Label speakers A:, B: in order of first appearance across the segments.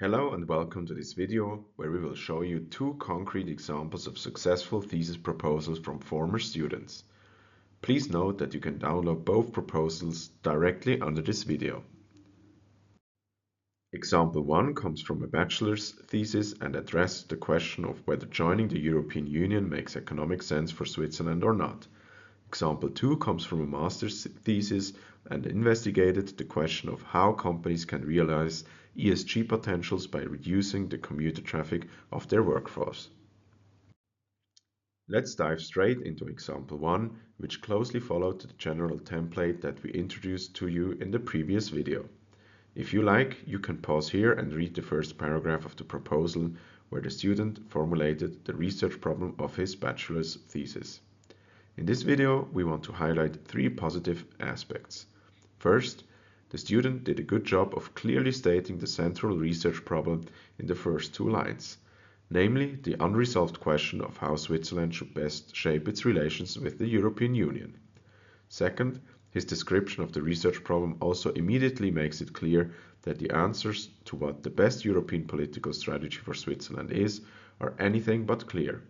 A: Hello and welcome to this video where we will show you two concrete examples of successful thesis proposals from former students. Please note that you can download both proposals directly under this video. Example 1 comes from a bachelor's thesis and addressed the question of whether joining the European Union makes economic sense for Switzerland or not. Example 2 comes from a master's thesis and investigated the question of how companies can realize ESG potentials by reducing the commuter traffic of their workforce. Let's dive straight into example 1, which closely followed the general template that we introduced to you in the previous video. If you like, you can pause here and read the first paragraph of the proposal where the student formulated the research problem of his bachelor's thesis. In this video, we want to highlight three positive aspects. First, the student did a good job of clearly stating the central research problem in the first two lines, namely the unresolved question of how Switzerland should best shape its relations with the European Union. Second, his description of the research problem also immediately makes it clear that the answers to what the best European political strategy for Switzerland is are anything but clear.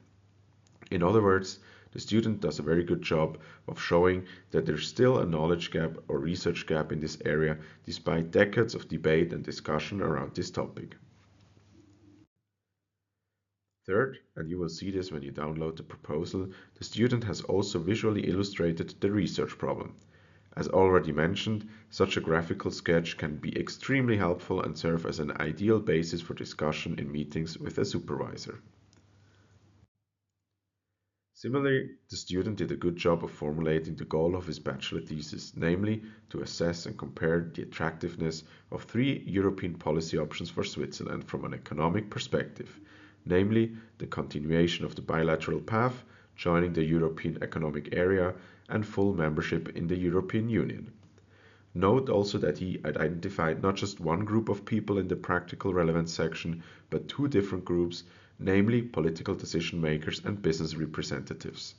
A: In other words, the student does a very good job of showing that there's still a knowledge gap or research gap in this area despite decades of debate and discussion around this topic. Third, and you will see this when you download the proposal, the student has also visually illustrated the research problem. As already mentioned, such a graphical sketch can be extremely helpful and serve as an ideal basis for discussion in meetings with a supervisor. Similarly, the student did a good job of formulating the goal of his bachelor thesis, namely to assess and compare the attractiveness of three European policy options for Switzerland from an economic perspective, namely the continuation of the bilateral path, joining the European Economic Area, and full membership in the European Union. Note also that he identified not just one group of people in the practical relevance section, but two different groups, namely political decision makers and business representatives.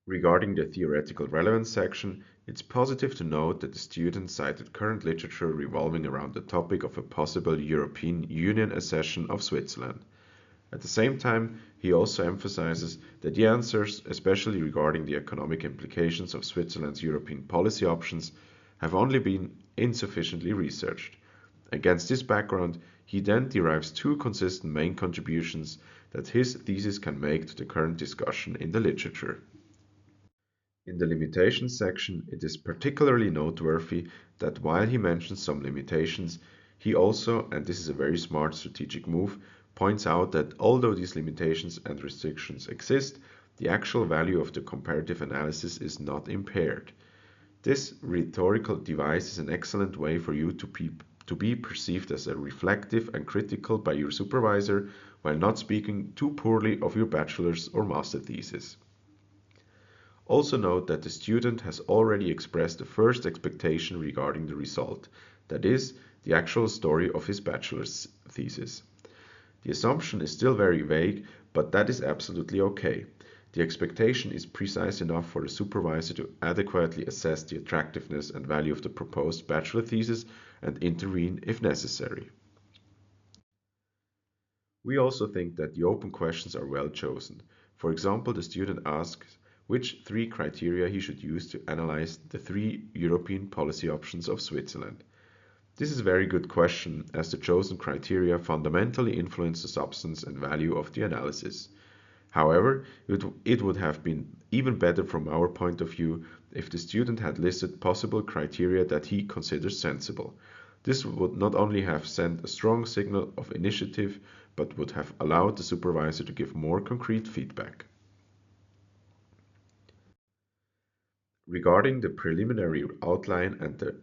A: Regarding the theoretical relevance section, it's positive to note that the student cited current literature revolving around the topic of a possible European Union accession of Switzerland. At the same time, he also emphasizes that the answers, especially regarding the economic implications of Switzerland's European policy options, have only been insufficiently researched. Against this background, he then derives two consistent main contributions that his thesis can make to the current discussion in the literature. In the limitations section, it is particularly noteworthy that while he mentions some limitations, he also, and this is a very smart strategic move, points out that although these limitations and restrictions exist, the actual value of the comparative analysis is not impaired. This rhetorical device is an excellent way for you to be perceived as a reflective and critical by your supervisor while not speaking too poorly of your bachelor's or master thesis. Also note that the student has already expressed the first expectation regarding the result, that is, the actual story of his bachelor's thesis. The assumption is still very vague, but that is absolutely okay. The expectation is precise enough for the supervisor to adequately assess the attractiveness and value of the proposed bachelor thesis and intervene if necessary. We also think that the open questions are well chosen. For example, the student asks which three criteria he should use to analyze the three European policy options of Switzerland. This is a very good question, as the chosen criteria fundamentally influence the substance and value of the analysis. However, it would have been even better from our point of view if the student had listed possible criteria that he considers sensible. This would not only have sent a strong signal of initiative, but would have allowed the supervisor to give more concrete feedback. Regarding the preliminary outline and the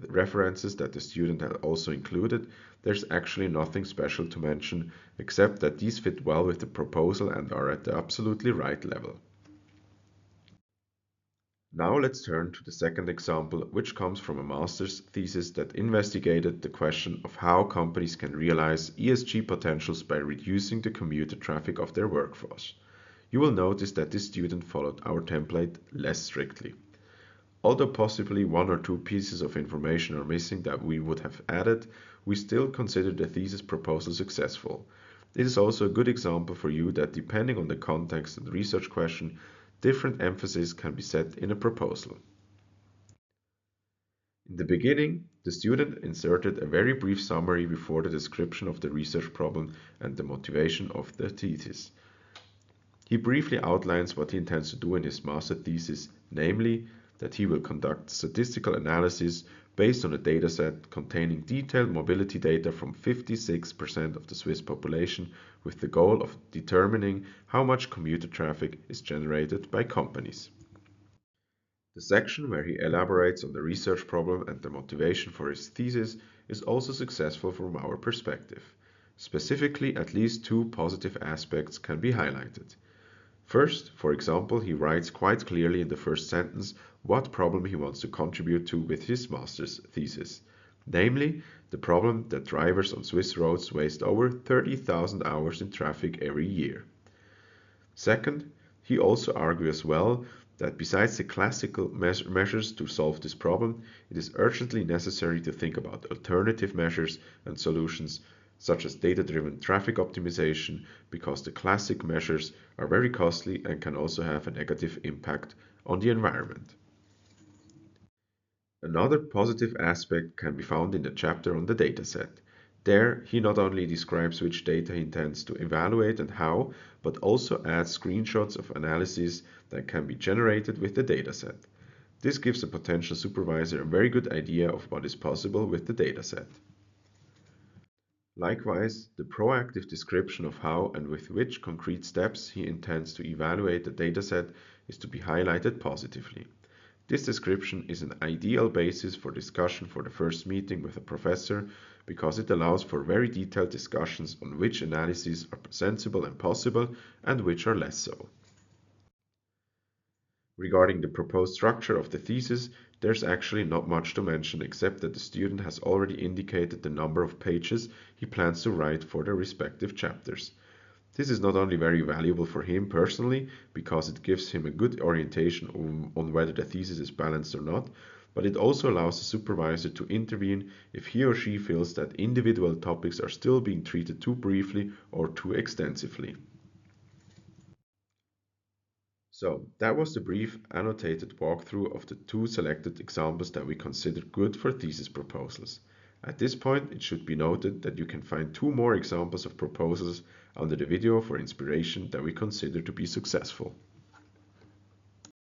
A: references that the student had also included, there's actually nothing special to mention, except that these fit well with the proposal and are at the absolutely right level. Now let's turn to the second example, which comes from a master's thesis that investigated the question of how companies can realize ESG potentials by reducing the commuter traffic of their workforce. You will notice that this student followed our template less strictly. Although possibly one or two pieces of information are missing that we would have added, we still consider the thesis proposal successful. It is also a good example for you that depending on the context and research question, different emphasis can be set in a proposal. In the beginning, the student inserted a very brief summary before the description of the research problem and the motivation of the thesis. He briefly outlines what he intends to do in his master thesis, namely, that he will conduct statistical analysis based on a dataset containing detailed mobility data from 56% of the Swiss population with the goal of determining how much commuter traffic is generated by companies. The section where he elaborates on the research problem and the motivation for his thesis is also successful from our perspective. Specifically, at least two positive aspects can be highlighted. First, for example, he writes quite clearly in the first sentence what problem he wants to contribute to with his master's thesis, namely, the problem that drivers on Swiss roads waste over 30,000 hours in traffic every year. Second, he also argues well that besides the classical measures to solve this problem, it is urgently necessary to think about alternative measures and solutions such as data-driven traffic optimization, because the classic measures are very costly and can also have a negative impact on the environment. Another positive aspect can be found in the chapter on the dataset. There, he not only describes which data he intends to evaluate and how, but also adds screenshots of analyses that can be generated with the dataset. This gives a potential supervisor a very good idea of what is possible with the dataset. Likewise, the proactive description of how and with which concrete steps he intends to evaluate the dataset is to be highlighted positively. This description is an ideal basis for discussion for the first meeting with a professor because it allows for very detailed discussions on which analyses are sensible and possible and which are less so. Regarding the proposed structure of the thesis, there's actually not much to mention except that the student has already indicated the number of pages he plans to write for the respective chapters. This is not only very valuable for him personally, because it gives him a good orientation on whether the thesis is balanced or not, but it also allows the supervisor to intervene if he or she feels that individual topics are still being treated too briefly or too extensively. So, that was the brief annotated walkthrough of the two selected examples that we considered good for thesis proposals. At this point, it should be noted that you can find two more examples of proposals under the video for inspiration that we consider to be successful.